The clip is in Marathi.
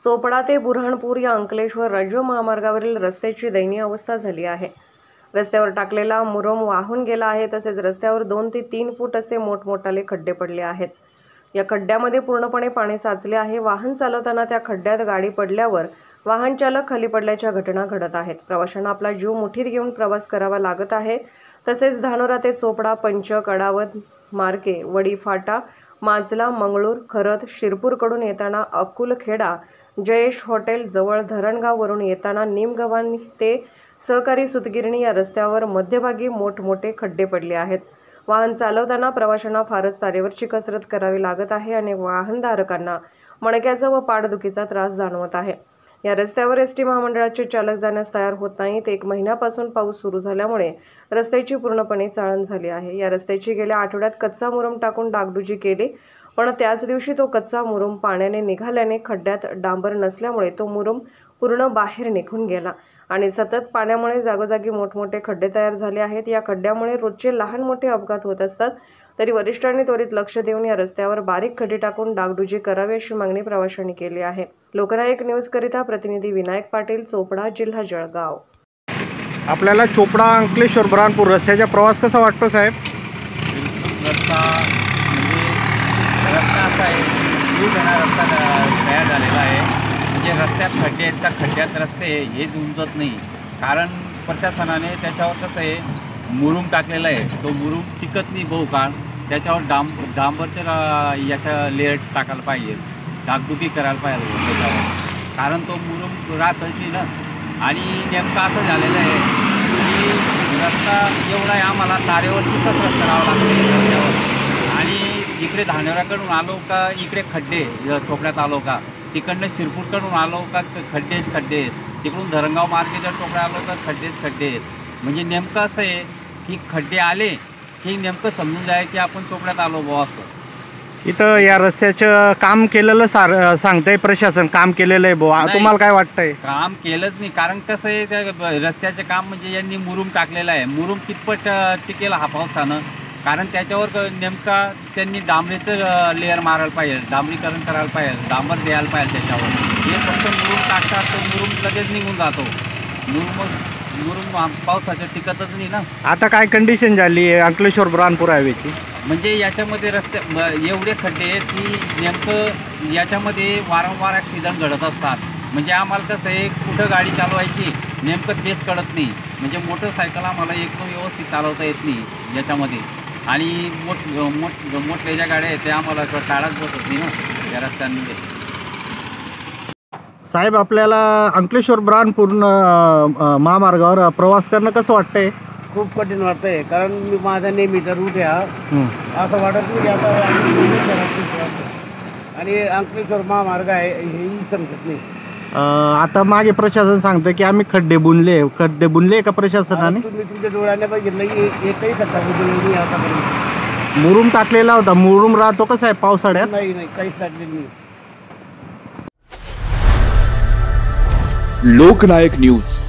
चोपडा ते बुऱ्हाणपूर या अंकलेश्वर राज्य महामार्गावरील रस्त्याची दयनीय अवस्था झाली आहे। रस्त्यावर टाकलेला मुरुम वाहून गेला आहे, तसेच रस्त्यावर 2 ते 3 फूट असे मोठमोठाले खड्डे पडले आहेत। या खड्ड्यामध्ये पूर्णपणे पाणी साचले आहे। वाहन चालवताना त्या खड्ड्यात गाडी पडल्यावर वाहन चालक खाली पडल्याच्या घटना घडत आहेत। प्रवाशांना आपला जीव मुठीत घेऊन प्रवास करावा लागत आहे। तसेच धानोरा ते चोपडा, पंचक, अडावत मार्गे वडी फाटा, माजला, मंगळूर, खरत, शिरपूरकडून येताना अकुलखेडा, जयेश हॉटेल जवळ धरणगाव वरून येताना निमगव्हाण ते सहकारी सूतगिरणी या रस्त्यावर मध्यभागी मोठमोठे खड्डे पडले आहेत। वाहन चालवताना प्रवाशांना फारच तारेवरची कसरत करावी लागत आहे आणि वाहनधारकांना मणक्याचा व पाठदुखीचा त्रास जाणवत आहे। या रस्त्यावर एसटी महामंडळाचे चालक जाण्यास तयार होत नाहीत। 1 महिन्यापासून पाऊस सुरू झाल्यामुळे रस्त्याची पूर्णपणे चाळण झाली आहे। या रस्त्याची गेल्या आठवड्यात कच्चा मुरुम टाकून डागडुजी केली, पण त्याच दिवशी तो कच्चा मुरुम पाण्याने निघाल्याने खड्ड्यात डांबर नसल्यामुळे तो मुरुम पूर्ण बाहेर निघून गेला आणि सतत पाण्यामुळे जागोजागी मोठमोठे खड्डे तयार झाले आहेत। या खड्ड्यामुळे रोजचे लहान मोठे अपघात होत असतात, तरी वरिष्ठांनी त्वरित लक्ष देऊन या रस्त्यावर बारीक खड्डे टाकून डागडुजी करावी अशी मागणी प्रवाशांनी केली आहे। लोकनायक न्यूज करिता प्रतिनिधी विनायक पाटील, चोपडा, जिल्हा जळगाव। आपल्याला चोपडा अंकलेश्वर बुऱ्हाणपूर रस्त्याचा प्रवास कसा वाटतो साहेब? रस्ता असा आहे, रस्ता तयार झालेला आहे। म्हणजे रस्त्यात खड्डे आहेत, त्या खड्ड्यात रस्ते हे उंचत नाही, कारण प्रशासनाने त्याच्यावर कसं आहे मुरुम टाकलेला आहे। तो मुरुम टिकत नाही बहु काळ, त्याच्यावर डांबरच्या याच्या लेअर टाकायला पाहिजे, डागडुगी करायला पाहिजे त्याच्यावर, कारण तो मुरुम राहतच नाही ना। आणि नेमकं असं झालेलं आहे की रस्ता एवढा आहे, आम्हाला तारेवरची कसरत करावं लागते रस्त्यावर। आणि इकडे धानोऱ्याकडून आलो का इकडे खड्डे, चोपड्यात आलो का तिकडनं शिरपूरकडून आलो का खड्डे, तिकडून धरणगाव मार्गे जर चोपड्यात आलो तर खड्डे। म्हणजे नेमकं असं आहे की खड्डे आले की नेमकं समजून जाय की आपण चोपड्यात आलो बुवा असं। इथं या रस्त्याचं काम केलेलं सांगताय प्रशासन, काम केलेलं आहे बुवा, तुम्हाला काय वाटतंय? काम केलंच नाही, कारण कसं आहे त्या रस्त्याचे काम म्हणजे यांनी मुरुम टाकलेला आहे। मुरुम कितपत टिकेल हा पावसानं, कारण त्याच्यावर नेमका त्यांनी डांबरीचं लेअर मारायला पाहिजे, डांबरीकरण करायला पाहिजे, डांबर द्यायला पाहिजे त्याच्यावर। हे फक्त मुरुम टाकतात, तो मुरुम लगेच निघून जातो। मुरुम पावसाच्या टिकतच नाही ना। आता काय कंडिशन झाली आहे अंकलेश्वर बुऱ्हाणपूर हायवेची? म्हणजे याच्यामध्ये रस्ते एवढे खड्डे आहेत की नेमकं याच्यामध्ये वारंवार ॲक्सिडेंट घडत असतात। म्हणजे आम्हाला कसं आहे कुठं गाडी चालवायची नेमकं तेच कळत नाही। म्हणजे मोटरसायकल आम्हाला एकदम व्यवस्थित चालवता येत नाही याच्यामध्ये, आणि मोठ्या ज्या गाड्या आहेत त्या आम्हाला टाळाच बसत नाही ना या रस्त्यांमध्ये। साहेब, आपल्याला अंकलेश्वर बुऱ्हाणपूर महामार्गावर प्रवास करणं कसं वाटतंय? खूप कठीण वाटतंय, कारण मी माझा नेहमीचा रूट आहे असं वाटत नाही की आता आणि अंकलेश्वर महामार्ग आहे हेही समजत नाही। आता मागे प्रशासन सांगतं की आम्ही खड्डे बुनले का प्रशासनाने? तुम्ही तुमच्या डोळ्याने बघितलं एकही खड्डा बुजवला नाही आतापर्यंत। मुरुम टाकलेला होता, मुरुम राहतो का साहेब पावसाळ्यात? नाही, काहीच टाकलेलं नाही। लोकनायक न्यूज।